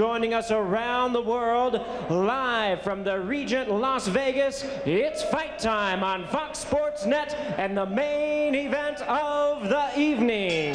joining us around the world, live from the Regent Las Vegas. It's fight time on Fox Sports Net and the main event of the evening.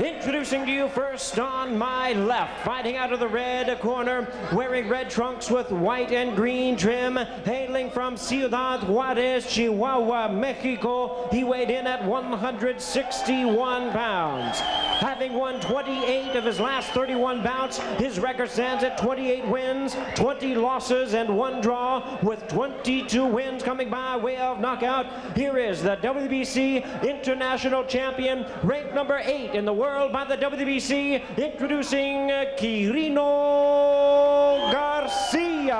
Introducing to you first on my left, fighting out of the red corner, wearing red trunks with white and green trim, hailing from Ciudad Juarez, Chihuahua, Mexico. He weighed in at 161 pounds. Having won 28 of his last 31 bouts, his record stands at 28 wins, 20 losses, and 1 draw, with 22 wins coming by way of knockout. Here is the WBC International Champion, ranked number 8 in the world by the WBC, introducing Quirino Garcia.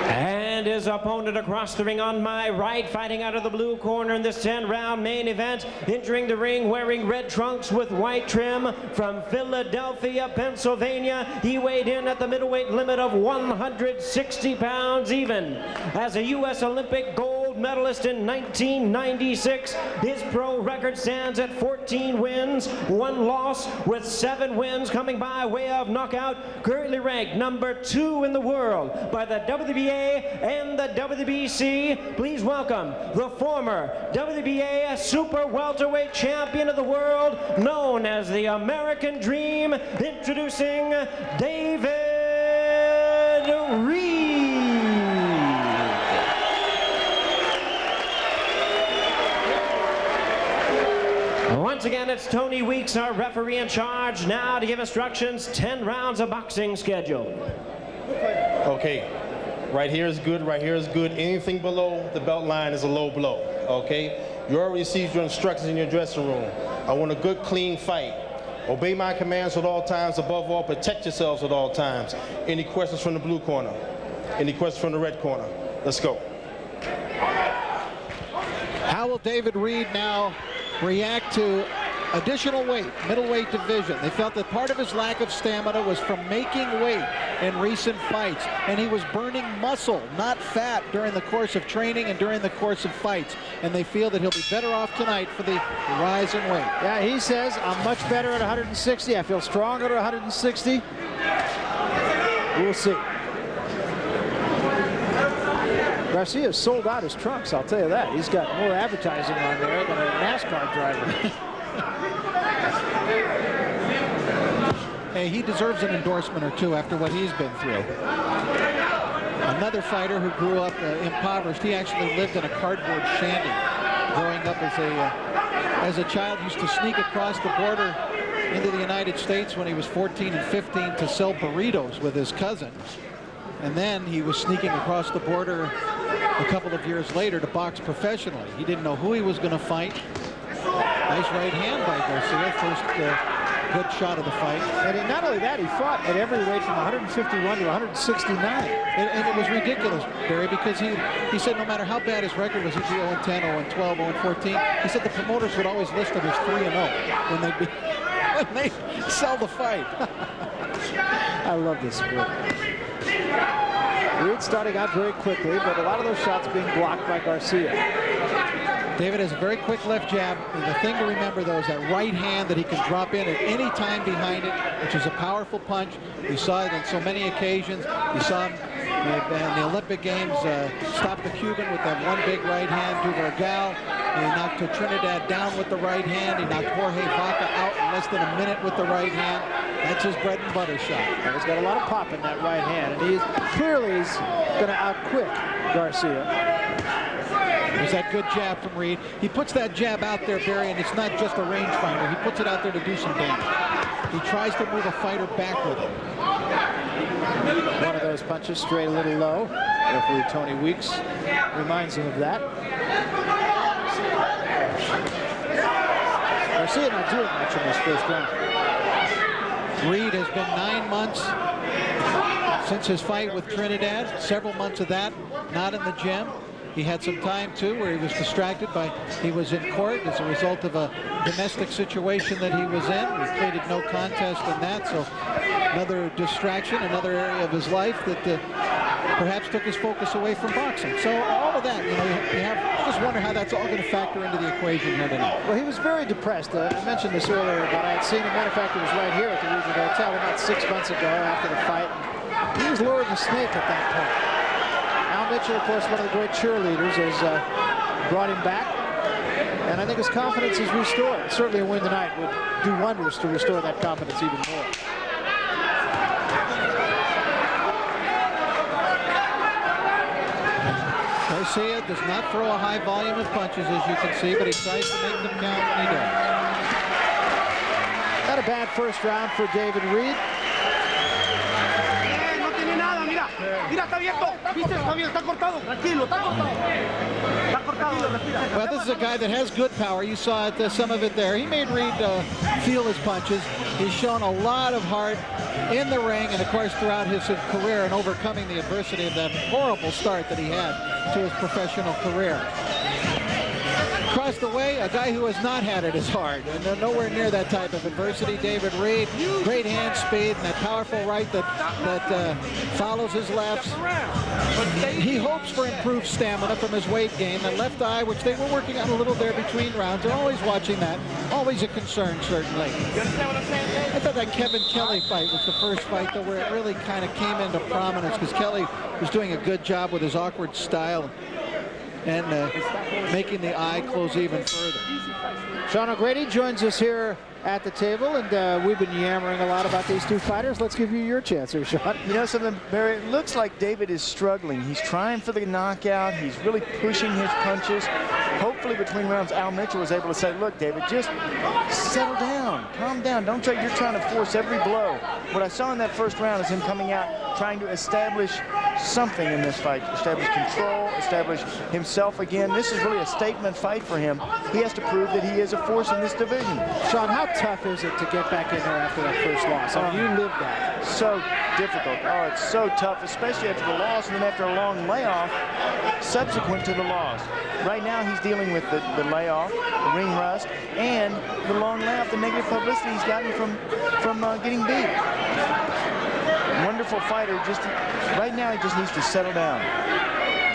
And his opponent across the ring on my right, fighting out of the blue corner in this 10-round main event, entering the ring wearing red trunks with white trim, from Philadelphia, Pennsylvania. He weighed in at the middleweight limit of 160 pounds even. As a U.S. Olympic gold medalist in 1996, his pro record stands at 14 wins, 1 loss, with 7 wins coming by way of knockout. Currently ranked number 2 in the world by the WBA and the WBC. Please welcome the former WBA super welterweight champion of the world, known as the American Dream, introducing David Reid. Once again, it's Tony Weeks, our referee in charge, now to give instructions. 10 rounds of boxing schedule. Okay, right here is good, right here is good. Anything below the belt line is a low blow, okay? You already received your instructions in your dressing room. I want a good, clean fight. Obey my commands at all times. Above all, protect yourselves at all times. Any questions from the blue corner? Any questions from the red corner? Let's go. How will David Reid now react to additional weight, middleweight division? They felt that part of his lack of stamina was from making weight in recent fights, and he was burning muscle, not fat, during the course of training and during the course of fights, and they feel that he'll be better off tonight for the rise in weight. Yeah, he says, I'm much better at 160. I feel stronger at 160. We'll see. Garcia's sold out his trunks, I'll tell you that. He's got more advertising on there than a NASCAR driver. Hey, he deserves an endorsement or two after what he's been through. Another fighter who grew up impoverished. He actually lived in a cardboard shanty growing up as a child. Used to sneak across the border into the United States when he was 14 and 15 to sell burritos with his cousin. And then he was sneaking across the border a couple of years later to box professionally. He didn't know who he was going to fight. Nice right hand by Garcia. First good shot of the fight. And not only that, he fought at every weight from 151 to 169. And it was ridiculous, Barry, because he said no matter how bad his record was, he'd be 0-10, 0-12, 0-14. He said the promoters would always list him as 3-0 when they sell the fight. I love this sport. Reid starting out very quickly, but a lot of those shots being blocked by Garcia. David has a very quick left jab, and the thing to remember, though, is that right hand that he can drop in at any time behind it, which is a powerful punch. We saw it on so many occasions. We saw him in the Olympic Games stop the Cuban with that one big right hand, Duvergal. He knocked Trinidad down with the right hand. He knocked Jorge Vaca out in less than a minute with the right hand. That's his bread and butter shot. And he's got a lot of pop in that right hand, and he's clearly going to outquick Garcia. There's that good jab from Reid. He puts that jab out there, Barry, and it's not just a rangefinder. He puts it out there to do some damage. He tries to move a fighter back with it. One of those punches straight a little low. Referee Tony Weeks reminds him of that. Garcia not doing much in this first round. Reid has been 9 months since his fight with Trinidad. Several months of that not in the gym. He had some time, too, where he was distracted by, he was in court as a result of a domestic situation that he was in. He pleaded no contest in that, so another distraction, another area of his life that perhaps took his focus away from boxing. So all of that, you know, you just wonder how that's all going to factor into the equation here tonight. Well, he was very depressed. I mentioned this earlier, but I had seen him. Matter of fact, he was right here at the Regent Hotel about 6 months ago after the fight. He was lower than Snake at that point. Al Mitchell, of course, one of the great cheerleaders, has brought him back. And I think his confidence is restored. Certainly a win tonight would do wonders to restore that confidence even more. Garcia does not throw a high volume of punches, as you can see, but he tries to make them count when he does. Not a bad first round for David Reid. Well, this is a guy that has good power. You saw it, some of it there. He made Reid feel his punches. He's shown a lot of heart in the ring, and of course throughout his career, and overcoming the adversity of that horrible start that he had to his professional career. Across the way, a guy who has not had it as hard, and nowhere near that type of adversity. David Reid, great hand speed, and that powerful right that follows his lefts. He hopes for improved stamina from his weight gain. The left eye, which they were working on a little there between rounds, they're always watching that. Always a concern, certainly. I thought that Kevin Kelly fight was the first fight, though, where it really kind of came into prominence, because Kelly was doing a good job with his awkward style and making the eye close even further. Sean O'Grady joins us here at the table, and we've been yammering a lot about these two fighters. Let's give you your chance here, Sean. You know something, Barry? It looks like David is struggling. He's trying for the knockout. He's really pushing his punches. Hopefully between rounds, Al Mitchell was able to say, look, David, just settle down, calm down. Don't try, you're trying to force every blow. What I saw in that first round is him coming out, trying to establish something in this fight, establish control, establish himself again. This is really a statement fight for him. He has to prove that he is a force in this division. Sean, how tough is it to get back in there after that first loss? I mean, you lived that. So difficult. Oh, it's so tough, especially after the loss and then after a long layoff subsequent to the loss. Right now, he's dealing with the layoff, the ring rust, and the long layoff, the negative publicity he's gotten from getting beat. Wonderful fighter. Just right now, he just needs to settle down.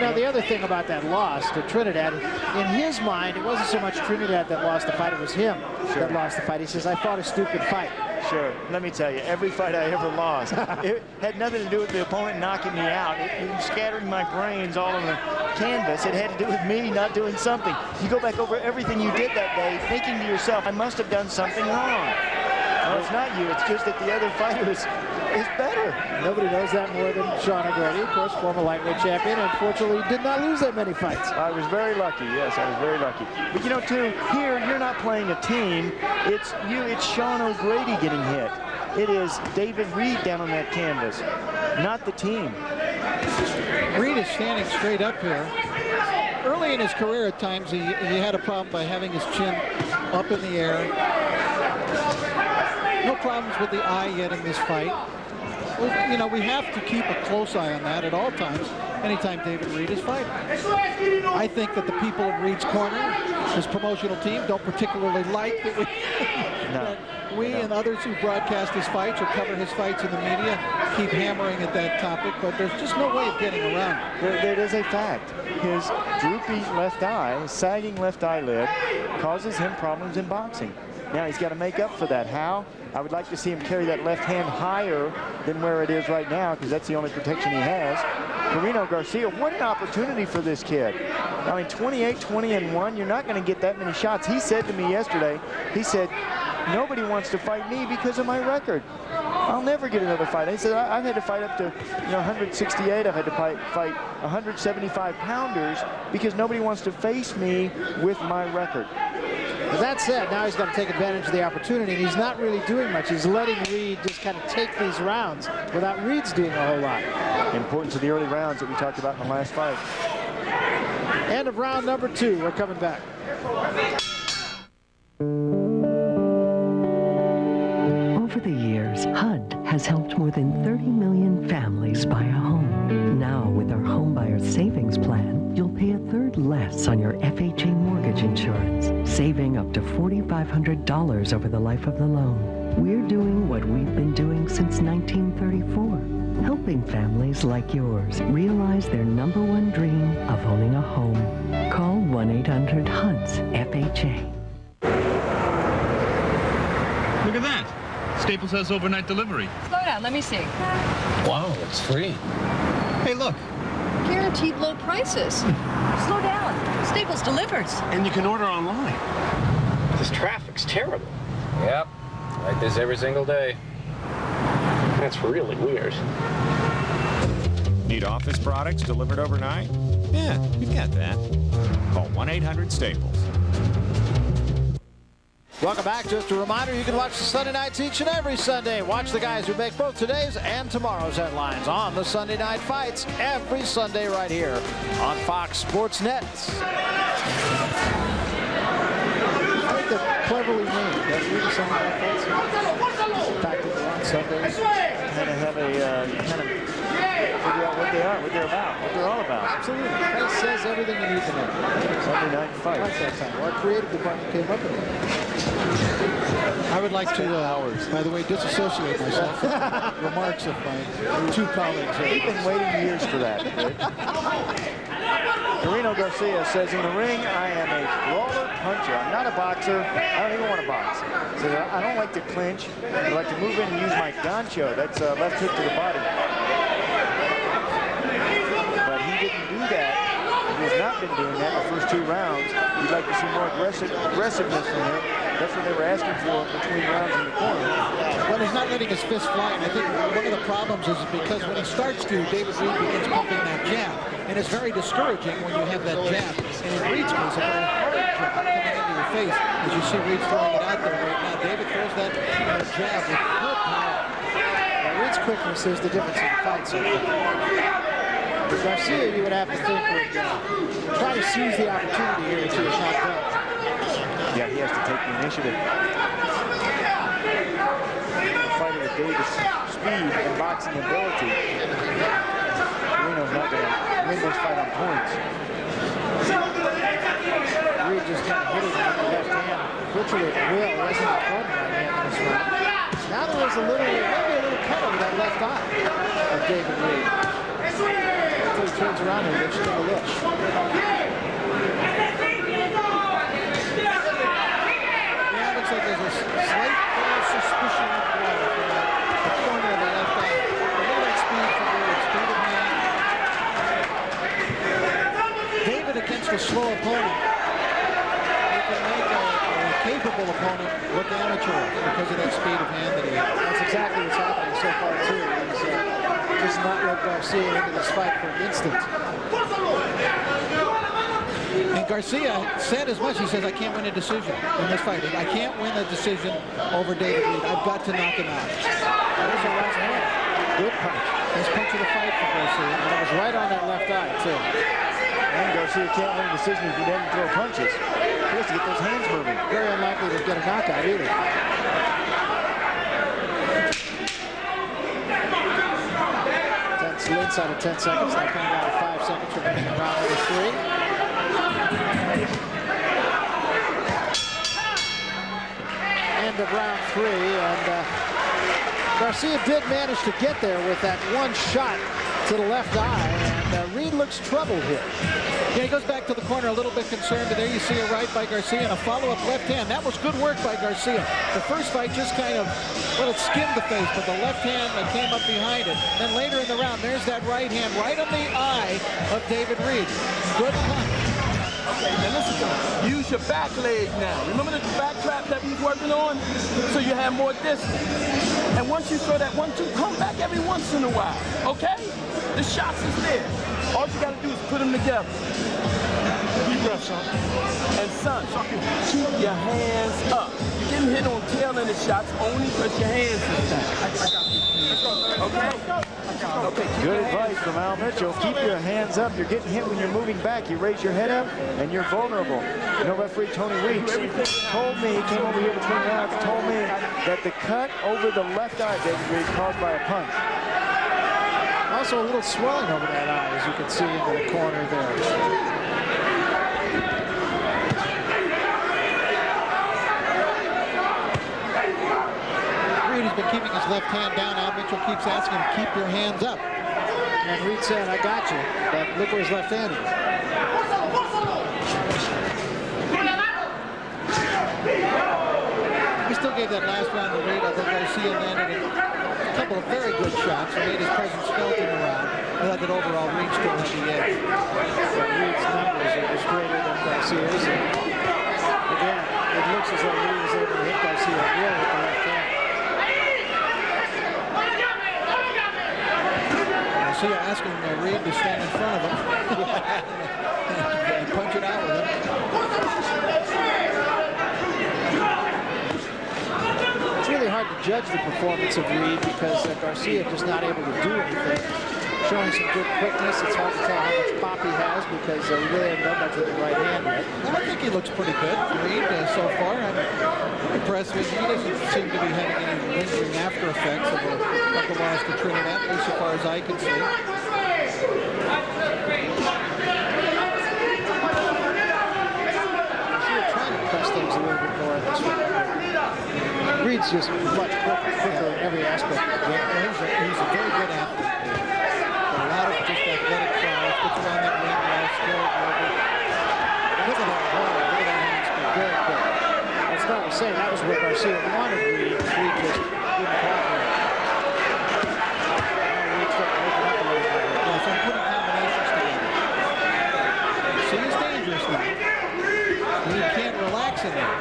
Now, the other thing about that loss to Trinidad, in his mind, it wasn't so much Trinidad that lost the fight, it was him that lost the fight. He says, I fought a stupid fight. Sure. Let me tell you, every fight I ever lost, it had nothing to do with the opponent knocking me out. It scattering my brains all over the canvas. It had to do with me not doing something. You go back over everything you did that day, thinking to yourself, I must have done something wrong. No, it's not you. It's just that the other fighter is better. Nobody knows that more than Sean O'Grady, of course, former lightweight champion. Unfortunately, did not lose that many fights. I was very lucky. Yes, I was very lucky. But you know, too, here you're not playing a team. It's you. It's Sean O'Grady getting hit. It is David Reid down on that canvas, not the team. Reid is standing straight up here. Early in his career, at times, he had a problem by having his chin up in the air. No problems with the eye yet in this fight. You know, we have to keep a close eye on that at all times, anytime David Reid is fighting. I think that the people in Reid's corner, his promotional team, don't particularly like that we and others who broadcast his fights or cover his fights in the media keep hammering at that topic, but there's just no way of getting around it. It is a fact. His droopy left eye, sagging left eyelid, causes him problems in boxing. Now he's got to make up for that. How? I would like to see him carry that left hand higher than where it is right now, because that's the only protection he has. Quirino Garcia, what an opportunity for this kid. I mean, 28-20-1, you're not going to get that many shots. He said to me yesterday, he said, nobody wants to fight me because of my record. I'll never get another fight. He said, I've had to fight up to 168. I've had to fight 175-pounders because nobody wants to face me with my record. With that said, now he's got to take advantage of the opportunity, and he's not really doing much. He's letting Reid just kind of take these rounds without Reid's doing a whole lot. The importance of the early rounds that we talked about in the last fight. End of round number 2. We're coming back. Over the years, HUD has helped more than 30 million families buy a home. Now, with our Homebuyer Savings Plan, you'll pay a third less on your FHA mortgage insurance, saving up to $4,500 over the life of the loan. We're doing what we've been doing since 1934, helping families like yours realize their #1 dream of owning a home. Call 1-800-HUDS-FHA. Look at that. Staples has overnight delivery. Slow down, let me see. Wow, it's free. Hey, look. Guaranteed low prices. Slow down. Staples delivers. And you can order online. This traffic's terrible. Yep, like this every single day. That's really weird. Need office products delivered overnight? Yeah, we've got that. Call 1-800-STAPLES. Welcome back. Just a reminder, you can watch the Sunday nights each and every Sunday. Watch the guys who make both today's and tomorrow's headlines on the Sunday Night Fights every Sunday right here on Fox Sports Net. I think they're cleverly named. That's really Sunday Night Fights. Tactical on Sundays. Kind of have a, figure out what they are, what they're about, what they're all about. Absolutely. That says everything you need to know. Sunday Night Like Fights. that time. Our creative department came up with it. I would like to, by the way, disassociate myself from the remarks of my two colleagues. We've been waiting years for that. Quirino Garcia says, in the ring, I am a brawler puncher. I'm not a boxer. I don't even want to box. He says, I don't like to clinch. I like to move in and use my gancho. That's a left hook to the body. But he didn't do that. He has not been doing that in the first 2 rounds. We'd like to see more aggressiveness from him. That's what they were asking for between rounds in the corner. Well, he's not letting his fist fly, and I think one of the problems is because when he starts to, David Reid begins pumping that jab, and it's very discouraging when you have that jab. And in Reid's case, a very hard jab coming into your face, as you see Reid throwing it out there right now. David throws that jab with good power. Reid's quickness is the difference in the fight so far. Garcia, you would have to think, would try to seize the opportunity here to a shot down. Yeah, he has to take the initiative. Fighting with David's speed and boxing ability, Quirino's not going to win this fight on points. Reid just kind of hit it with the left hand, virtually at will. He hasn't been thrown right hand in this round. Now there was maybe a little cut over that left eye of David Reid. Until he turns around and looks to the look. Like there's a slight suspicion of blood from the corner of the left eye. A little bit speed from Reid, speed of hand. David against a slow opponent. He can make a capable opponent look amateur because of that speed of hand that he has. That's exactly what's happening so far too. He's just not let Garcia into this fight for an instant. And Garcia said as much. He says, I can't win a decision in this fight. I can't win a decision over David Reid. I've got to knock him out. There's a right hand. Good punch. Best punch of the fight for Garcia. And it was right on that left eye, too. And Garcia can't win a decision if he doesn't throw punches. He has to get those hands moving. Very unlikely to get a knockout either. Inside of 10 seconds. Now coming down to 5 seconds remaining in round number 3. End of round 3, and Garcia did manage to get there with that one shot to the left eye, and Reid looks troubled here. Yeah, he goes back to the corner a little bit concerned, but there you see a right by Garcia and a follow-up left hand. That was good work by Garcia. The first fight just kind of, well, it skimmed the face, but the left hand that came up behind it. Then later in the round, there's that right hand right on the eye of David Reid. Good punch. Okay, now listen to me. Use your back leg now. Remember the back trap that he's working on? So you have more distance. And once you throw that 1-2, come back every once in a while, okay? The shots is there. All you gotta do is put them together. Deep breath, son. And son, keep your hands up. You're getting hit on tail end of shots only because your hands is down. Okay? Okay. Good advice from Al Mitchell. Keep your hands up. You're getting hit when you're moving back. You raise your head up, and you're vulnerable. You know, referee Tony Weeks told me, he came over here between rounds, told me that the cut over the left eye, David Reid, caused by a punch. Also a little swelling over that eye, as you can see into the corner there. Reid has been keeping his left hand down. Al Mitchell Mitchell keeps asking him, keep your hands up. And Reid said, I got you. But look where he's left-handed. We still gave that last round to Reid. I thought Garcia landed a couple of very good shots and made his presence felt in the round. I thought that overall Reid still had the edge. But Reid's numbers are just greater than Garcia's. Again, it looks as though Reid was able to hit Garcia well with the left hand. Garcia asking Reid to stand in front of him and punch it out with him. It's really hard to judge the performance of Reid because Garcia just not able to do anything. Showing some good quickness. It's hard to tell how much pop he has because he really hasn't done much with the right hand yet. I think he looks pretty good, Reid, so far. I'm impressed with him. He doesn't seem to be having any lingering after effects of the loss to Trinidad, at least so far as I can see. Trying to press things a little bit more in this one. Reid's just much quicker in every aspect of the game. He's a very good athlete. A lot of just athletic fouls, gets around that ring well, skilled, mobile. Look at that ball. Look at that hand speed. Very quick. That's not to say that was what Garcia wanted Reid. Reid just didn't cooperate. Now Reid's starting to open up a little bit. Yeah, so I'm putting combinations together. See, he's dangerous now. Reid can't relax in there.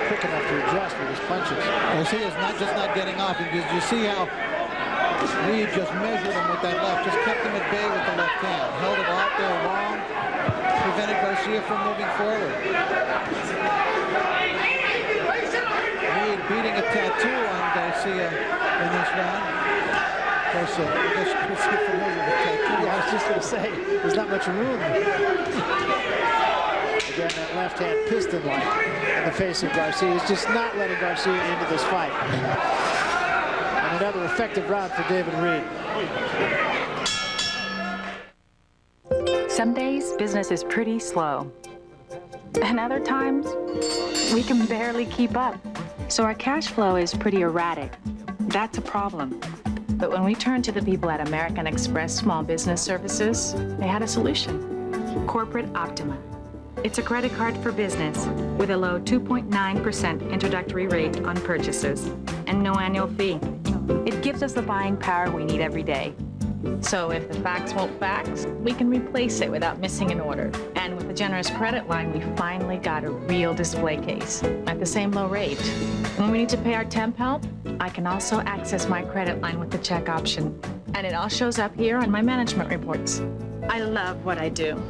Quick enough to adjust with his punches. Garcia's not getting off. And you see how Reid just measured him with that left, just kept him at bay with the left hand, held it out there long, prevented Garcia from moving forward. Reid beating a tattoo on Garcia in this round. Of course, Garcia familiar with tattoos. Yeah, I was just going to say, there's not much room. Again, that left hand piston-like in the face of Garcia is just not letting Garcia into this fight. And another effective round for David Reid. Some days, business is pretty slow. And other times, we can barely keep up. So our cash flow is pretty erratic. That's a problem. But when we turned to the people at American Express Small Business Services, they had a solution. Corporate Optima. It's a credit card for business with a low 2.9% introductory rate on purchases and no annual fee. It gives us the buying power we need every day. So if the fax won't fax, we can replace it without missing an order. And with a generous credit line, we finally got a real display case at the same low rate. When we need to pay our temp help, I can also access my credit line with the check option. And it all shows up here on my management reports. I love what I do.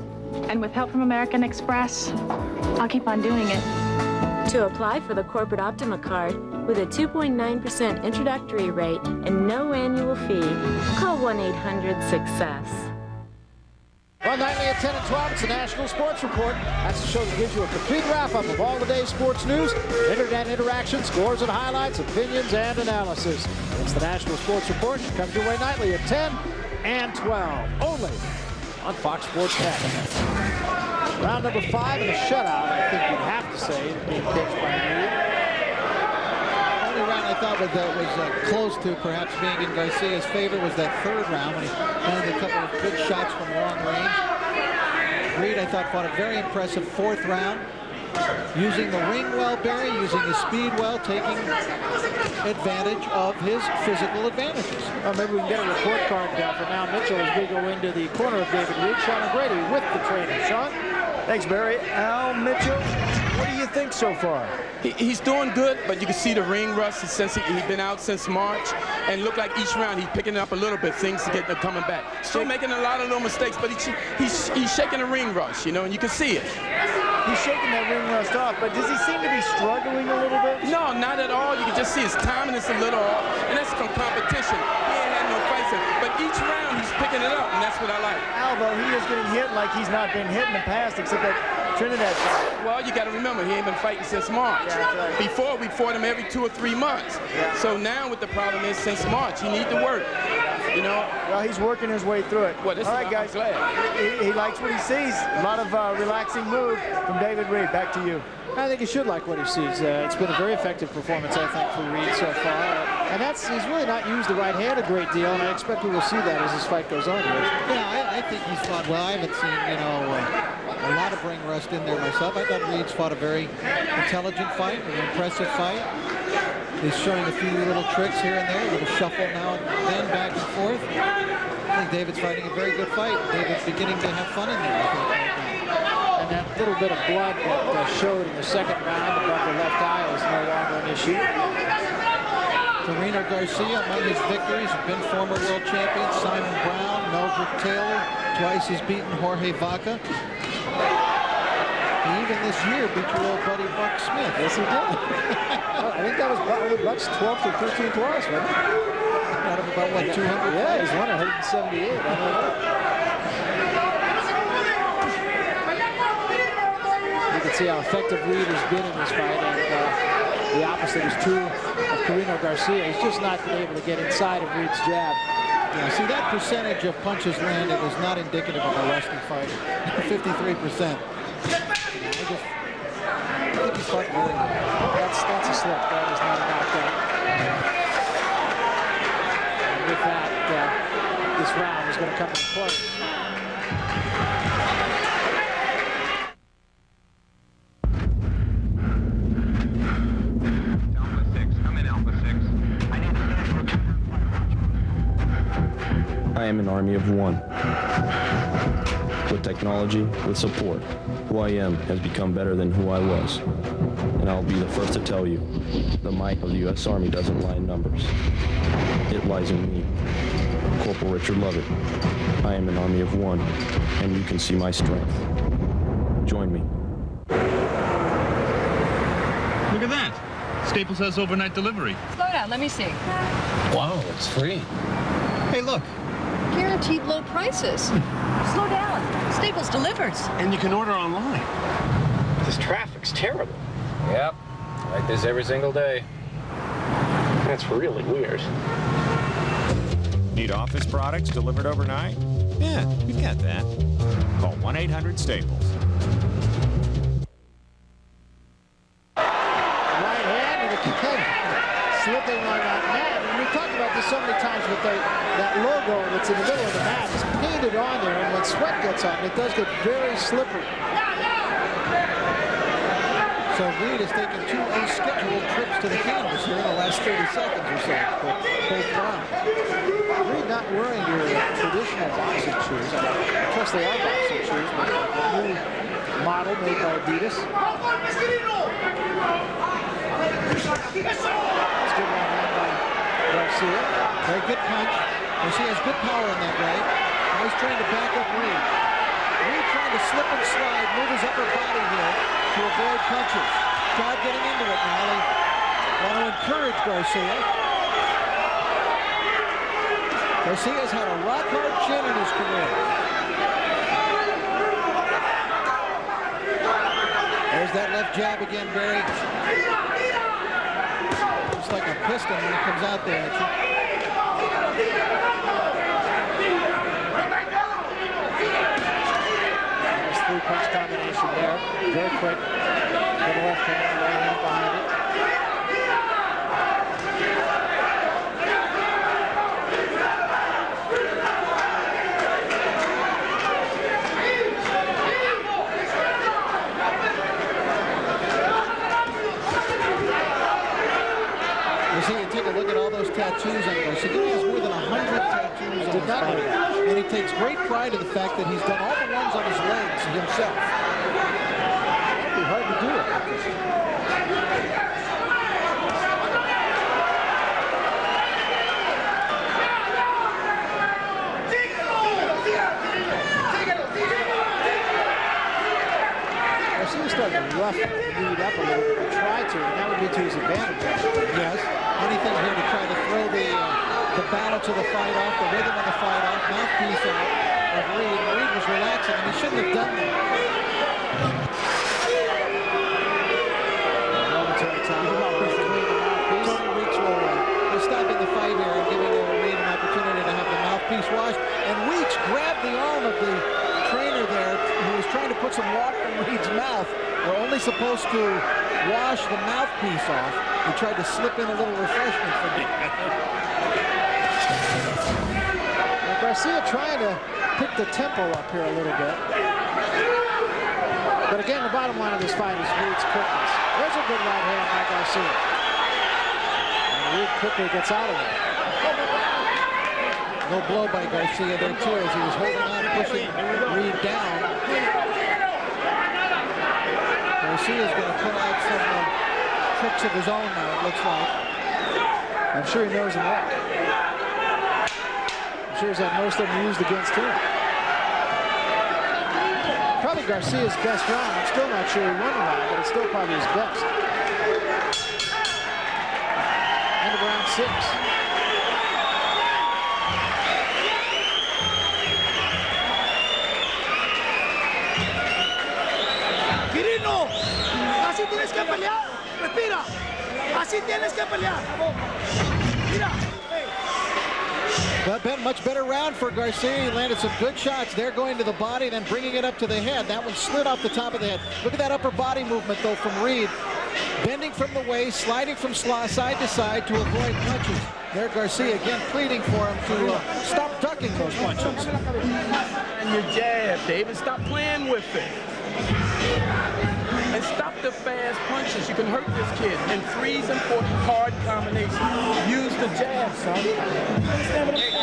And with help from American Express, I'll keep on doing it. To apply for the Corporate Optima card with a 2.9% introductory rate and no annual fee, call 1-800-SUCCESS. Well, nightly at 10 and 12, it's the National Sports Report. That's the show that gives you a complete wrap-up of all the day's sports news, internet interaction, scores and highlights, opinions and analysis. It's the National Sports Report. It comes your way nightly at 10 and 12, only on Fox Sports 10. Round number 5 and a shutout, I think you'd have to say, being pitched by Reid. The only round I thought was close to perhaps being in Garcia's favor was that third round when he landed a couple of good shots from long range. Reid, I thought, fought a very impressive fourth round. Using the ring well, Barry, using his speed well, taking advantage of his physical advantages. Well, maybe we can get a report card for Al Mitchell as we go into the corner of David Reid. Sean O'Grady with the trainer. Sean? Thanks, Barry. Al Mitchell, what do you think so far? He's doing good, but you can see the ring rust since he's been out since March, and look like each round he's picking it up a little bit, things to get them coming back. Still making a lot of little mistakes, but he's shaking the ring rust, you know, and you can see it. He's shaking that ring rust off, but does he seem to be struggling a little bit? No, not at all. You can just see his timing is a little off, and that's from competition. He ain't had no fights, but each round he's picking it up, and that's what I like. Al, though, he is getting hit like he's not been hit in the past, except that Trinidad fight. Well, you got to remember, he ain't been fighting since March. Yeah, that's right. Before, we fought him every 2 or 3 months. Yeah. So now what the problem is, since March, he need to work. You know? Well, he's working his way through it. Well, All right, guys. I'm glad. He likes what he sees. A lot of relaxing move from David Reid. Back to you. I think he should like what he sees. It's been a very effective performance, I think, for Reid so far. And he's really not used the right hand a great deal, and I expect we will see that as this fight goes on. Yeah, I think he's fought well. I haven't seen, a lot of ring rust in there myself. I thought Reid's fought a very intelligent fight, an impressive fight. He's showing a few little tricks here and there, a little shuffle now and then, back and forth. I think David's fighting a very good fight. David's beginning to have fun in there, I think, right now. And that little bit of blood that showed in the second round above the left eye is no longer an issue. Quirino Garcia, among his victories, have been former world champions Simon Brown, Meldrick Taylor. Twice he's beaten Jorge Vaca. He even this year beat your old buddy Buck Smith. Yes, he did. I think that was Buck's 12th or 13th loss, wasn't it? Out of about, what, 200? Yeah, he's won 178. I know that. You can see how effective Reid has been in this fight, and the opposite is true of Quirino Garcia. He's just not been able to get inside of Reid's jab. Yeah, see, that percentage of punches landed is not indicative of a wrestling fighter. 53%. I think he fought really well. That's a slip. That is not a knockout. And with that, this round is going to come into play. I am an army of one. With technology, with support, who I am has become better than who I was. And I'll be the first to tell you, the might of the U.S. Army doesn't lie in numbers. It lies in me, Corporal Richard Lovett. I am an army of one, and you can see my strength. Join me. Look at that. Staples has overnight delivery. Slow down, let me see. Wow, it's free. Hey, look. Guaranteed low prices. Slow down. Staples delivers. And you can order online. This traffic's terrible. Yep, like this every single day. That's really weird. Need office products delivered overnight? Yeah, we've got that. Call 1-800-STAPLES. Right hand and again slipping on that mat. And we talked about this so many times with that logo that's in the middle of the mat. It's painted on there, and when sweat gets on it, does get very slippery. So Reid has taken 2 unscheduled trips to the canvas here in the last 30 seconds or so, but both rounds. Reid not wearing your traditional boxing shoes. I trust they are boxing shoes, but a new model made by Adidas. That's good right hand by Garcia. Very good punch. Garcia has good power in that right. Now he's trying to back up Reid. Reid trying to slip and slide, move his upper body here to avoid punches. Crowd getting into it now. They want to encourage Garcia. Garcia's had a rock-hard chin in his career. There's that left jab again, Barry. Looks like a piston when it comes out there. Nice 3-punch combination there. Very quick. With the left hand, the right hand behind it. You see, you take a look at all those tattoos on Garcia. He has more than 100 tattoos on his body. And he takes great pride in the fact that he's done all the ones on his legs himself. It'd be hard to do it. Garcia's starting to rough Reid up a little bit, or try to, and that would be to his advantage. Yes. Anything here to try to throw the balance of the fight off, the rhythm of the fight off, mouthpiece out of Reid. Reid was relaxing, and he shouldn't have done that. gets out of it. Tony Weeks will stop in the fight here and giving Reid an opportunity to have the mouthpiece washed. And Weeks grabbed the arm of the trainer there who was trying to put some water in Reid's mouth. We're only supposed to wash the mouthpiece off. He tried to slip in a little refreshment for me. Garcia trying to pick the tempo up here a little bit. But again, the bottom line of this fight is Reid's quickness. There's a good right hand by Garcia. And Reid quickly gets out of it. No blow by Garcia there too, as he was holding on, pushing Reid down. Garcia's going to put out some tricks of his own now, it looks like. I'm sure he knows them all. I'm sure he's had most of them used against him. Probably Garcia's best round. I'm still not sure he won the round, but it's still probably his best. End of round 6. Quirino, así tienes que pelear. Respira. Así tienes que pelear. Mira. But Ben, much better round for Garcia. He landed some good shots there, going to the body, then bringing it up to the head. That one slid off the top of the head. Look at that upper body movement, though, from Reid. Bending from the waist, sliding from side to side to avoid punches. There, Garcia again pleading for him to stop ducking those punches. And your jab, David. Stop playing with it. And stop the fast punches. You can hurt this kid. And freeze him for hard combinations. Use the jab, son. Understand what I'm saying?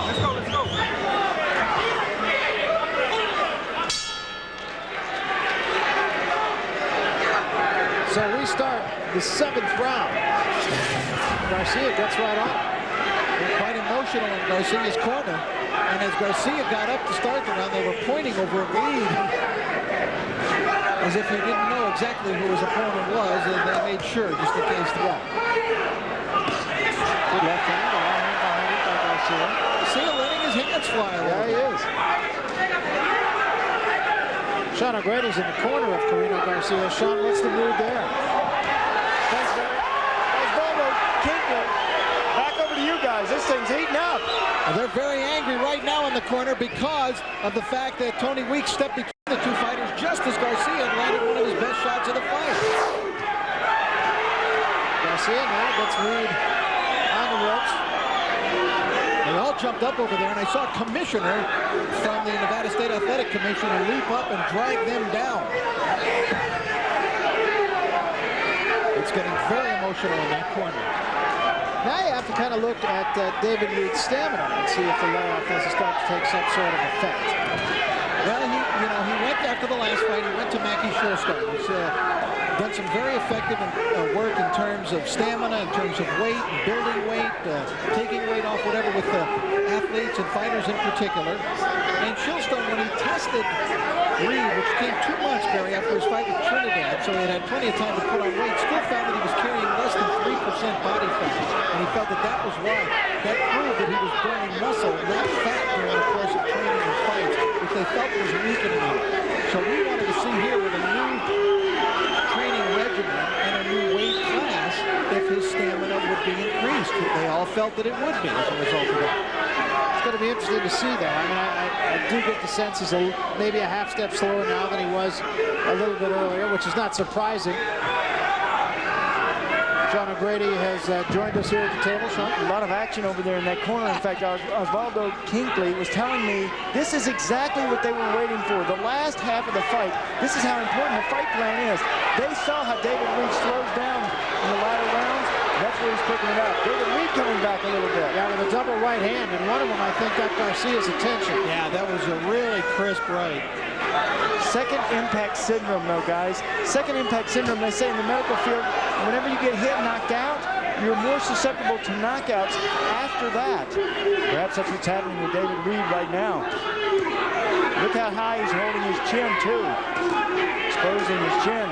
Let's go, let's go. So we start the 7th round. Garcia gets right on. They're quite emotional in Garcia's corner. And as Garcia got up to start the round, they were pointing over at Reid as if he didn't know exactly who his opponent was, and they made sure just in case the round. Good left hand, the right hand behind it by Garcia. Garcia letting his hands fly a little. Yeah, he is. Sean O'Grady's in the corner of Quirino Garcia. Sean, what's the mood there? Thanks, Volvo. Kinkley. Back over to you guys. This thing's heating up. Well, they're very angry right now in the corner because of the fact that Tony Weeks stepped between the two fighters just as Garcia had landed one of his best shots of the fight. Garcia now gets Reid on the ropes. They all jumped up over there, and I saw a commissioner from the Nevada State Athletic Commission leap up and drag them down. It's getting very emotional in that corner. Now you have to kind of look at David Reid's stamina and see if the layoff doesn't start to take some sort of effect. Well, he went after the last fight. He went to Mackie Showstone. He's done some very effective work in terms of stamina, in terms of weight, and building weight, taking weight off, whatever, with athletes and fighters in particular. And Showstone, when he tested Reid, which came 2 months, Barry, after his fight with Trinidad, so he had plenty of time to put on weight, still found that he was carrying less than 3% body fat. And he felt that that was why. That proved that he was burning muscle, not fat, during the course of training and fights, which they felt was weakening him. So we wanted to see here with a new training regimen and a new weight class if his stamina would be increased. They all felt that it would be as a result of that. It's going to be interesting to see, though. I mean, I do get the sense he's maybe a half step slower now than he was a little bit earlier, which is not surprising. Sean O'Grady has joined us here at the table. Sean? A lot of action over there in that corner. In fact, Osvaldo Kinkley was telling me this is exactly what they were waiting for. The last half of the fight, this is how important the fight plan is. They saw how David Reid slows down in the latter rounds. That's where he's picking it up. David Reid coming back a little bit. Yeah, with a double right hand, and one of them, I think, got Garcia's attention. Yeah, that was a really crisp right. Second impact syndrome, though, guys. Second impact syndrome, they say in the medical field, whenever you get hit, knocked out, you're more susceptible to knockouts after that. Perhaps that's what's happening with David Reid right now. Look how high he's holding his chin, too. Exposing his chin.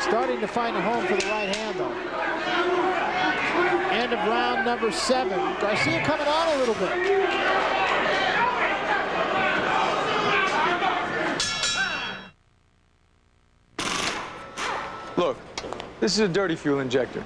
Starting to find a home for the right hand, though. End of round number 7. Garcia coming on a little bit. Look, this is a dirty fuel injector.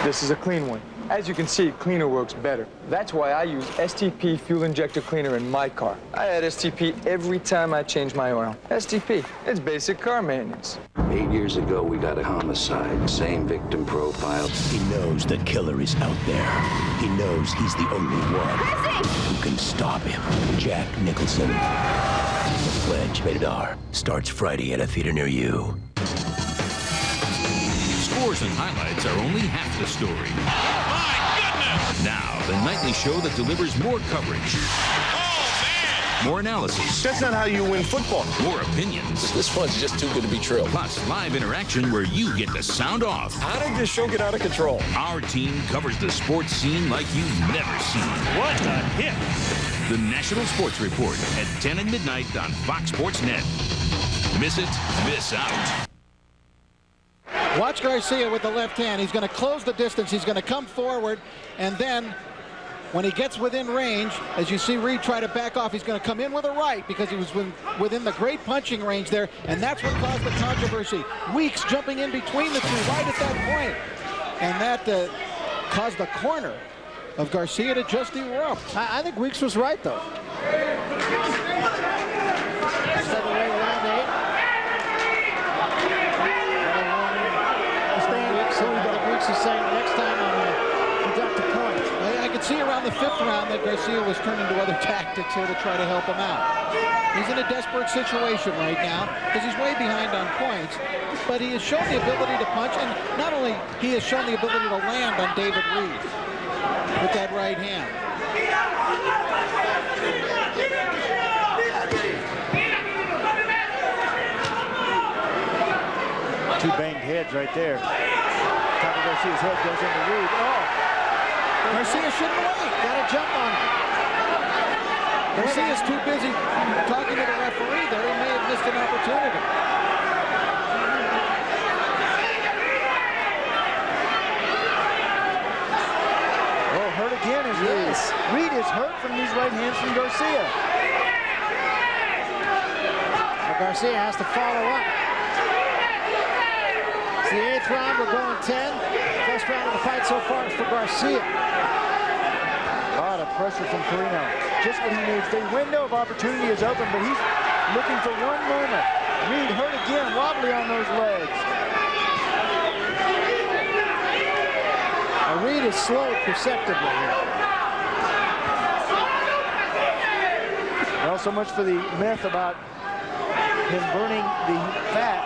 This is a clean one. As you can see, cleaner works better. That's why I use STP fuel injector cleaner in my car. I add STP every time I change my oil. STP, it's basic car maintenance. 8 years ago, we got a homicide. Same victim profile. He knows the killer is out there. He knows he's the only one who can stop him. Jack Nicholson. The Pledge, rated R. Starts Friday at a theater near you. Scores and highlights are only half the story. Oh, my goodness! Now, the nightly show that delivers more coverage. Oh, man! More analysis. That's not how you win football. More opinions. This one's just too good to be true. Plus, live interaction where you get to sound off. How did this show get out of control? Our team covers the sports scene like you've never seen. What a hit! The National Sports Report at 10 at midnight on Fox Sports Net. Miss it, miss out. Watch Garcia with the left hand. He's going to close the distance. He's going to come forward, and then when he gets within range, as you see Reid try to back off, he's going to come in with a right because he was within the great punching range there, and that's what caused the controversy. Weeks jumping in between the two right at that point, and that caused the corner of Garcia to just erupt. I think Weeks was right, though. Weeks is saying next time I'm going to deduct a point. I could see around the 5th round that Garcia was turning to other tactics here to try to help him out. He's in a desperate situation right now because he's way behind on points, but he has shown the ability to punch, and not only he has shown the ability to land on David Reid with that right hand. Two banged heads right there. Top of Garcia's head goes into Reid. Oh! Garcia shouldn't wait. Got to jump on him. Garcia's too busy talking to the referee there. He may have missed an opportunity. Oh, hurt again is Reid. Reid is hurt from these right hands from Garcia. Well, Garcia has to follow up. It's the 8th round. We're going 10. Best round of the fight so far is for Garcia. A lot of pressure from Quirino. Just what he needs. The window of opportunity is open, but he's looking for one moment. Reid hurt again, wobbly on those legs. Now, Reid is slowed perceptibly here. Well, so much for the myth about him burning the fat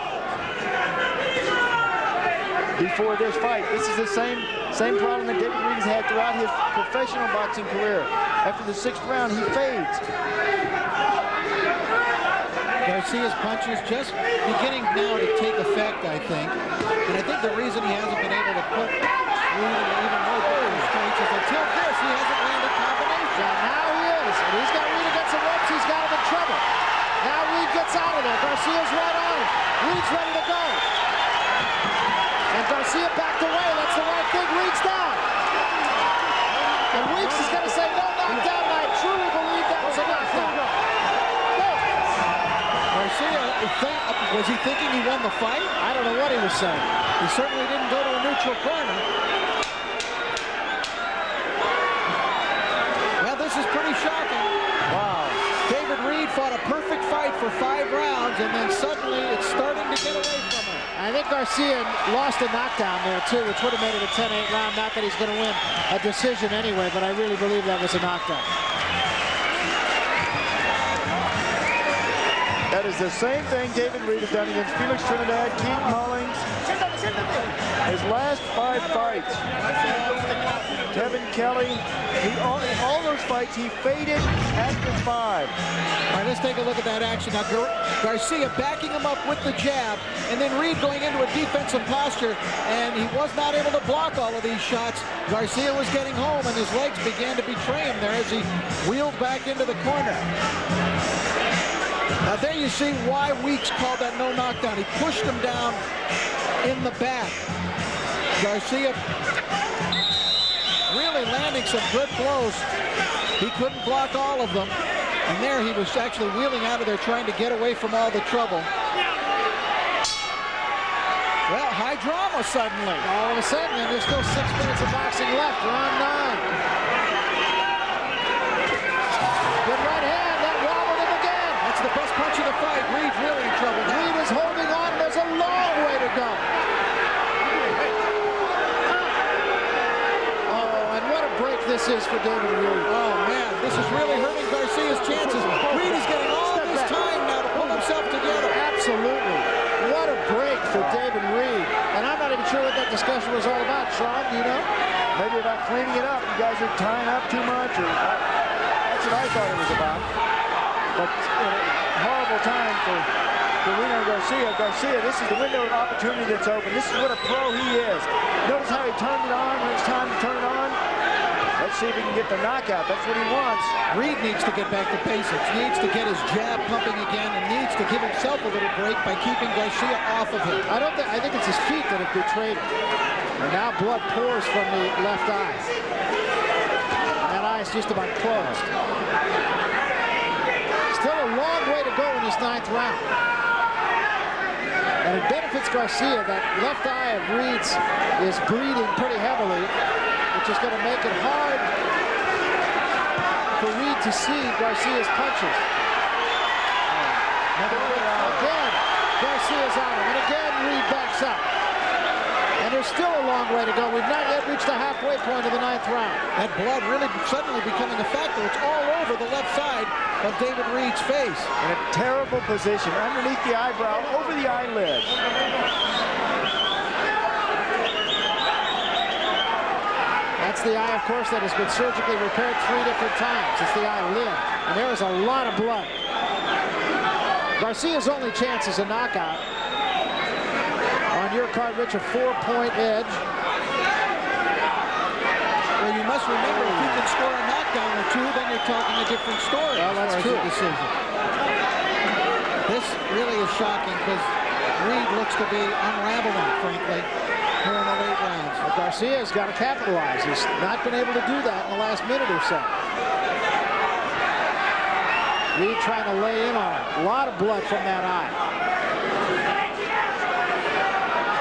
before this fight. This is the same problem that David Reid has had throughout his professional boxing career. After the 6th round, he fades. Garcia's punches just beginning now to take effect, I think. And I think the reason he hasn't been able to put Reid in even more barrier strikes is until this, he hasn't landed combinations. And now he is. And he's got Reid against the ropes. He's got him in trouble. Now Reid gets out of there. Garcia's right on him. Reid's ready to go. And Garcia backed away. That's the right thing. Reid's down. And Weeks is going to say no knockdown. And I truly believe that was a knockdown. No. Garcia, was he thinking he won the fight? I don't know what he was saying. He certainly didn't go to a neutral corner. Well, this is pretty shocking. Wow. David Reid fought a perfect fight for 5 rounds, and then suddenly it's starting to get away from him. I think Garcia lost a knockdown there, too, which would have made it a 10-8 round. Not that he's going to win a decision anyway, but I really believe that was a knockdown. That is the same thing David Reid has done against Felix Trinidad, Keaton Hollings. His last 5 fights. Kevin Kelly, all those fights, he faded after 5. All right, let's take a look at that action. Now, Garcia backing him up with the jab, and then Reid going into a defensive posture, and he was not able to block all of these shots. Garcia was getting home, and his legs began to betray him there as he wheeled back into the corner. Now, there you see why Weeks called that no knockdown. He pushed him down in the back. Garcia really landing some good blows. He couldn't block all of them. And there he was actually wheeling out of there trying to get away from all the trouble. Well, high high drama suddenly. All of a sudden, and there's still 6 minutes of boxing left. Round 9. Good right hand. That wobbled him again. That's the best punch of the fight. Reid's really in trouble now. Reid is holding on. There's a long way to go. Oh, and what a break this is for David Reid. Oh, man. This is really hurting Garcia's chances. Reid is getting all this time now to pull himself together. Absolutely. What a break for David Reid. And I'm not even sure what that discussion was all about. Sean, do you know? Maybe about cleaning it up. You guys are tying up too much. Or that's what I thought it was about. But horrible time for Quirino Garcia. Garcia, this is the window of opportunity that's open. This is what a pro he is. Notice how he turned it on when it's time to turn it on. Let's see if he can get the knockout. That's what he wants. Reid needs to get back to basics. Needs to get his jab pumping again, and needs to give himself a little break by keeping Garcia off of him. I think it's his feet that have betrayed him. And now blood pours from the left eye. And that eye is just about closed. Still a long way to go in this 9th round. And it benefits Garcia. That left eye of Reid's is bleeding pretty heavily, which is going to make it hard for Reid to see Garcia's punches. Again, Garcia's on him. And again, Reid backs up. And there's still a long way to go. We've not yet reached the halfway point of the 9th round. That blood really suddenly becoming a factor. It's all over the left side of David Reid's face. In a terrible position, underneath the eyebrow, over the eyelid. That's the eye, of course, that has been surgically repaired 3 different times. It's the eyelid. And there is a lot of blood. Garcia's only chance is a knockout. On your card, Rich, a 4-point edge. Well, you must remember, if you can score a knockdown or 2, then you're talking a different story. Well, that's true. Decision. This really is shocking because Reid looks to be unraveling, frankly, here in the late rounds. Well, Garcia's got to capitalize. He's not been able to do that in the last minute or so. Reid trying to lay in on him. A lot of blood from that eye.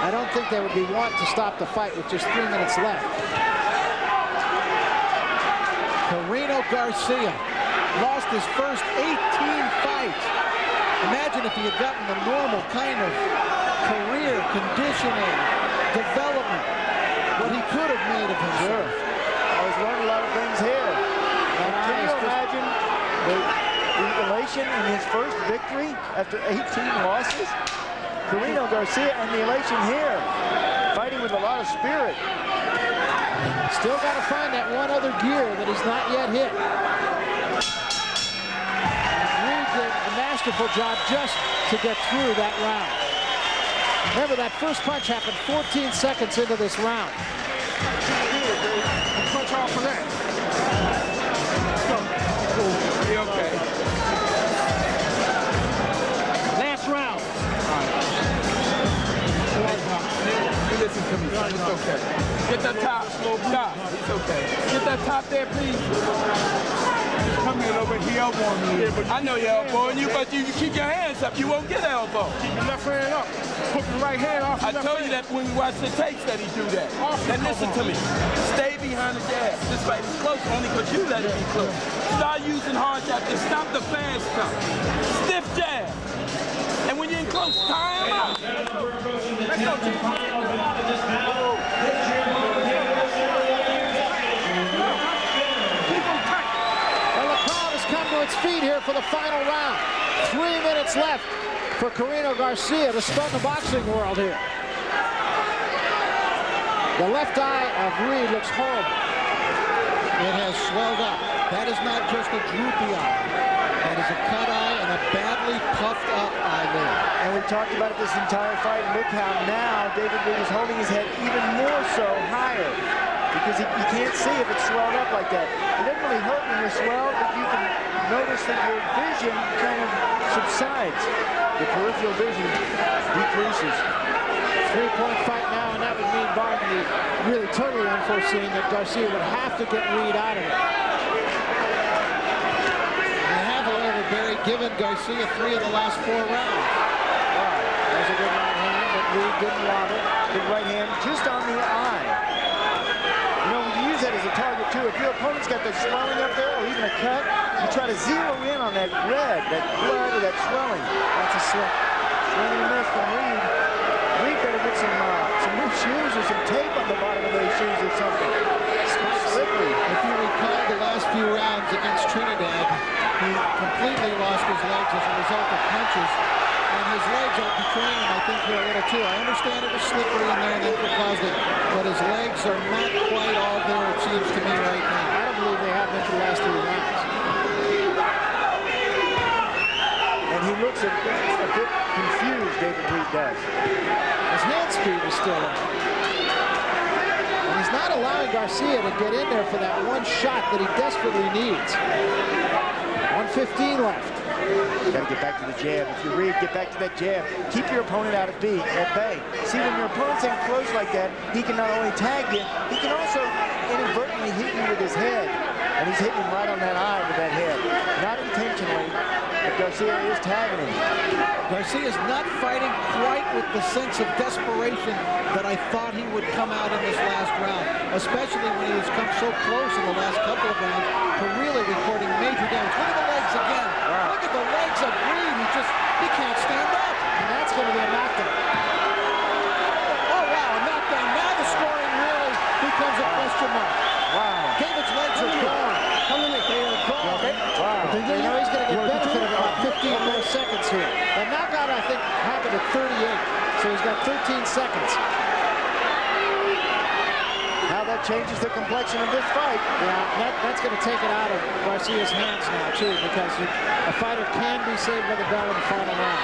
I don't think they would be wanting to stop the fight with just 3 minutes left. Quirino Garcia lost his first 18 fights. Imagine if he had gotten the normal kind of career, conditioning, development, what he could have made of himself. I was learning a lot of things here. Can you imagine the elation in his first victory after 18 losses? Quirino Garcia and the elation here, fighting with a lot of spirit. Still got to find that one other gear that he's not yet hit. Reid did a masterful job just to get through that round. Remember, that first punch happened 14 seconds into this round. Punch off for that. Let's go. Be okay. Last round. You listen to me. It's okay. Get that top. Stop. It's okay. Get that top there, please. Come here a little bit. He elbowing me. I know you're elbowing you, but you keep your hands up. You won't get elbowed. Keep your left hand up. Put your right hand off. I told you that when we watch the tapes that he do that. Now listen to me. Stay behind the gas. This fight is close only because you let it be close. Start using hard jab and stop the fast stuff. Stiff jab. And when you're in close, tie him out. Let's go, Tito. Well, the crowd has come to its feet here for the final round. 3 minutes left for Quirino Garcia to stun the boxing world here. The left eye of Reid looks horrible. It has swelled up. That is not just a droopy eye. That is a cut eye and a badly puffed up eyelid. And we talked about it this entire fight. Look how now David Reid is holding his head even more so higher because he can't see if it's swelled up like that. It doesn't really hurt when you're swelled, but you can notice that your vision kind of subsides. The peripheral vision decreases. 3-point fight now, and that would mean, barring the really totally unforeseen, that Garcia would have to get Reid out of it. They have, however, Barry, given Garcia 3 of the last 4 rounds. Wow, there's a good right hand, but Reid didn't wobble. Big right hand just on the eye. You know, you use that as a target too. If your opponent's got that swelling up there or even a cut, you try to zero in on that red, that blood or that swelling. That's a slip. Swing and a miss from Reid. Reid better get some new shoes or some tape on the bottom of those shoes or something. Slippery. If you recall the last few rounds against Trinidad, he completely lost his legs as a result of punches. And his legs are betraying him, I think, here a little too. I understand it was slippery in there and that's what caused it. But his legs are not quite all there, it seems to me, right now. I don't believe they have been for the last 3 rounds. And he looks a bit confused, David Reid does. His hand speed is still in. And he's not allowing Garcia to get in there for that one shot that he desperately needs. 1:15 left. You got to get back to the jab. If you're Reid, get back to that jab. Keep your opponent at bay. See, when your opponent's in close like that, he can not only tag you, he can also inadvertently hit you with his head. And he's hitting him right on that eye with that head. Not intentionally, but Garcia is tagging him. Garcia's not fighting quite with the sense of desperation that I thought he would come out in this last round, especially when he has come so close in the last couple of rounds to really recording major damage. Look at the legs again. Wow. Look at the legs of Reid. He can't stand up. And that's going to be a knockdown. Oh, wow, a knockdown. Now the scoring really becomes a question mark. Wow. David's legs are gone. Wow. You know, he's going to get benefit of about 15 more seconds here. The knockout, I think, happened at 38. So he's got 13 seconds. How that changes the complexion of this fight. Yeah, that's going to take it out of Garcia's hands now, too, because a fighter can be saved by the bell in the final round.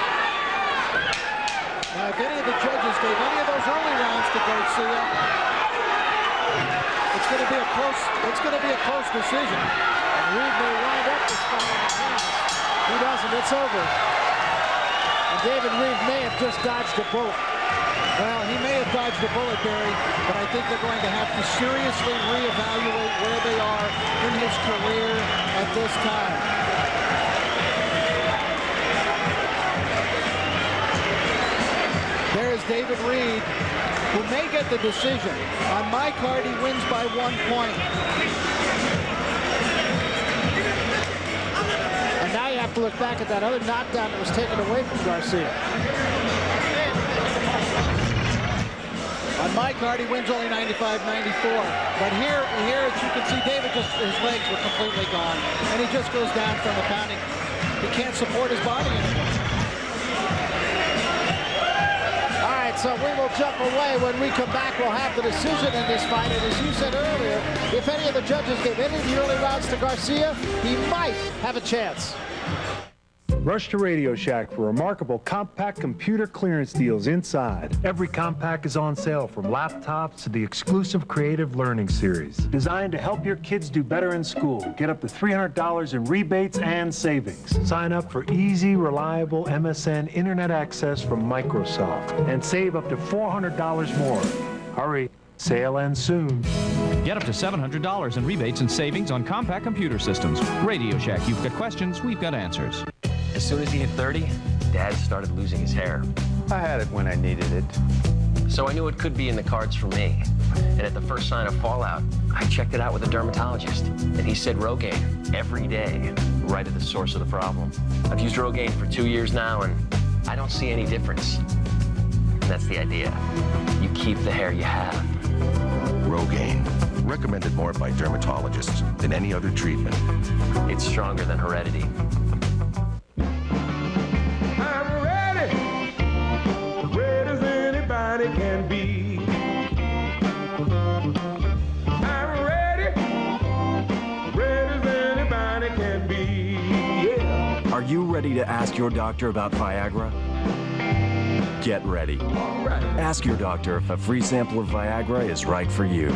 Now, if any of the judges gave any of those early rounds to Garcia, it's going to be a close decision. And Reid may wind up this fight in his hands. He doesn't. It's over. And David Reid may have just dodged a bullet. Well, he may have dodged a bullet, Barry, but I think they're going to have to seriously reevaluate where they are in his career at this time. There is David Reid, who may get the decision. On my card, he wins by 1 point. And now you have to look back at that other knockdown that was taken away from Garcia. On my card, he wins only 95-94. But here, as you can see, David his legs were completely gone. And he just goes down from the pounding. He can't support his body anymore. All right, so we will jump away. When we come back, we'll have the decision in this fight. And as you said earlier, if any of the judges gave any of the early rounds to Garcia, he might have a chance. Rush to Radio Shack for remarkable compact computer clearance deals inside. Every compact is on sale, from laptops to the exclusive Creative Learning Series. Designed to help your kids do better in school. Get up to $300 in rebates and savings. Sign up for easy, reliable MSN Internet access from Microsoft and save up to $400 more. Hurry, sale ends soon. Get up to $700 in rebates and savings on compact computer systems. Radio Shack, you've got questions, we've got answers. As soon as he hit 30, Dad started losing his hair. I had it when I needed it. So I knew it could be in the cards for me. And at the first sign of fallout, I checked it out with a dermatologist. And he said Rogaine every day, right at the source of the problem. I've used Rogaine for 2 years now, and I don't see any difference. And that's the idea. You keep the hair you have. Rogaine. Recommended more by dermatologists than any other treatment. It's stronger than heredity. Can be. I'm ready as anybody can be. Yeah. Are you ready to ask your doctor about Viagra? Get ready. Right. Ask your doctor if a free sample of Viagra is right for you.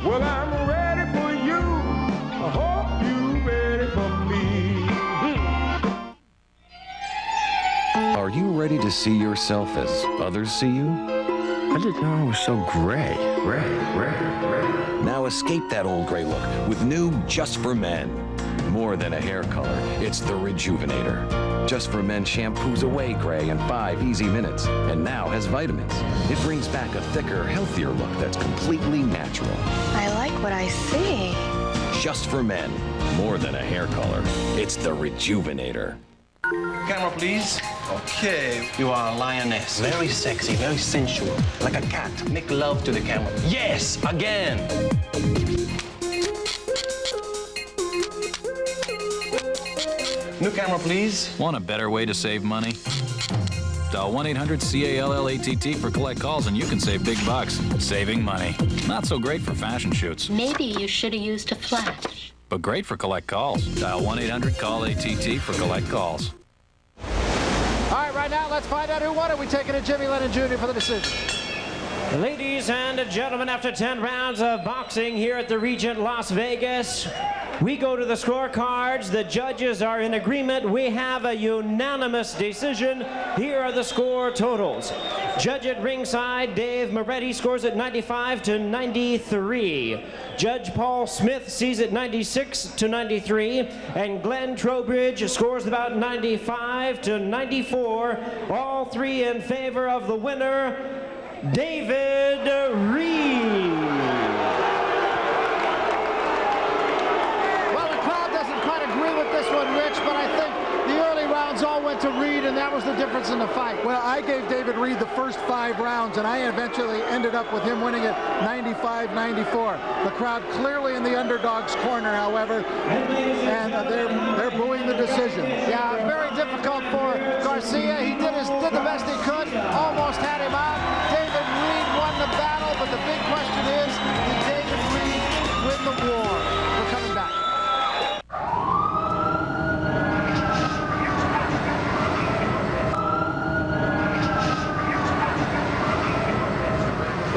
Well, I'm ready for you. I hope you're ready for me. Are you ready to see yourself as others see you? I didn't know I was so gray. Now escape that old gray look with new Just for Men. More than a hair color, it's the Rejuvenator. Just for Men shampoos away gray in 5 easy minutes and now has vitamins. It brings back a thicker, healthier look that's completely natural. I like what I see. Just for Men. More than a hair color. It's the Rejuvenator. Camera, please. Okay, you are a lioness. Very sexy, very sensual. Like a cat. Make love to the camera. Yes, again. New camera, please. Want a better way to save money? Dial 1-800-CALLATT for collect calls and you can save big bucks. Saving money. Not so great for fashion shoots. Maybe you should have used a flash. But great for collect calls. Dial 1-800-CALL-ATT for collect calls. All right, right now, let's find out who won it. We're taking to Jimmy Lennon Jr. for the decision. Ladies and gentlemen, after 10 rounds of boxing here at the Regent Las Vegas, we go to the scorecards. The judges are in agreement. We have a unanimous decision. Here are the score totals. Judge at ringside, Dave Moretti, scores at 95-93. Judge Paul Smith sees it 96-93. And Glenn Trowbridge scores about 95-94. All three in favor of the winner, David Reid. Well, the crowd doesn't quite agree with this one, Rich, but I think the early rounds all went to Reid, and that was the difference in the fight. Well, I gave David Reid the first 5 rounds, and I eventually ended up with him winning it 95-94. The crowd clearly in the underdog's corner, however, and they're booing the decision. Yeah, very difficult for Garcia. He did the best he could, almost had him out. David Reid won the battle, but the big question is, did David Reid win the war? We're coming back.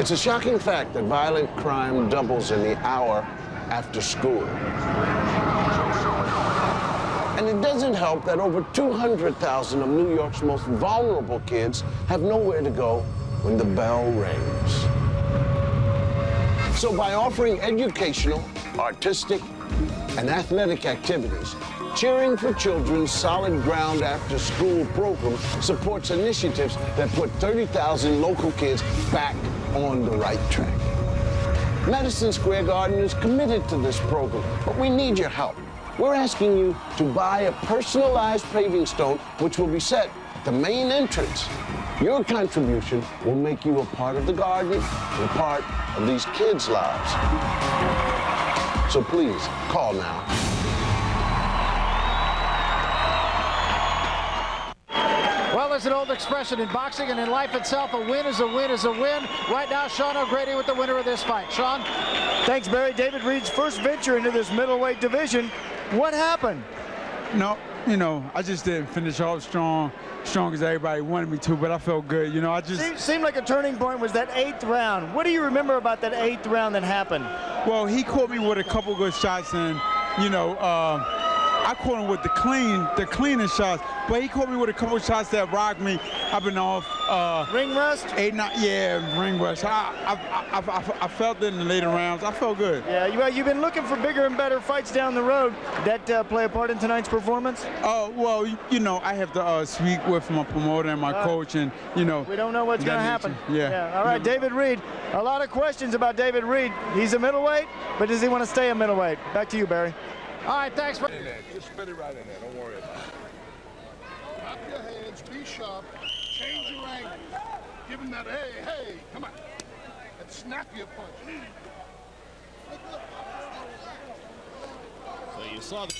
It's a shocking fact that violent crime doubles in the hour after school. And it doesn't help that over 200,000 of New York's most vulnerable kids have nowhere to go when the bell rings. So by offering educational, artistic, and athletic activities, Cheering for Children's Solid Ground After School program supports initiatives that put 30,000 local kids back on the right track. Madison Square Garden is committed to this program, but we need your help. We're asking you to buy a personalized paving stone, which will be set at the main entrance. Your contribution will make you a part of the garden and a part of these kids' lives. So please, call now. Well, there's an old expression in boxing and in life itself, a win is a win is a win. Right now, Sean O'Grady with the winner of this fight. Sean? Thanks, Barry. David Reid's first venture into this middleweight division. What happened? No, I just didn't finish off strong as everybody wanted me to, but I felt good. I just... Seemed like a turning point was that 8th round. What do you remember about that 8th round that happened? Well, he caught me with a couple good shots, and, I caught him with the cleanest shots, but he caught me with a couple shots that rocked me. I've been off. Ring rust? Ring rust. I felt it in the later rounds. I felt good. Yeah, you've been looking for bigger and better fights down the road. Did that play a part in tonight's performance? Well, I have to speak with my promoter and my coach, and, We don't know what's going to happen. Yeah. All right, David Reid. A lot of questions about David Reid. He's a middleweight, but does he want to stay a middleweight? Back to you, Barry. All right, thanks. Just spit it right in there. Don't worry about it. Clap your hands. Be sharp. Change your angle. Give him that, hey, come on. And snap your punch. So you saw the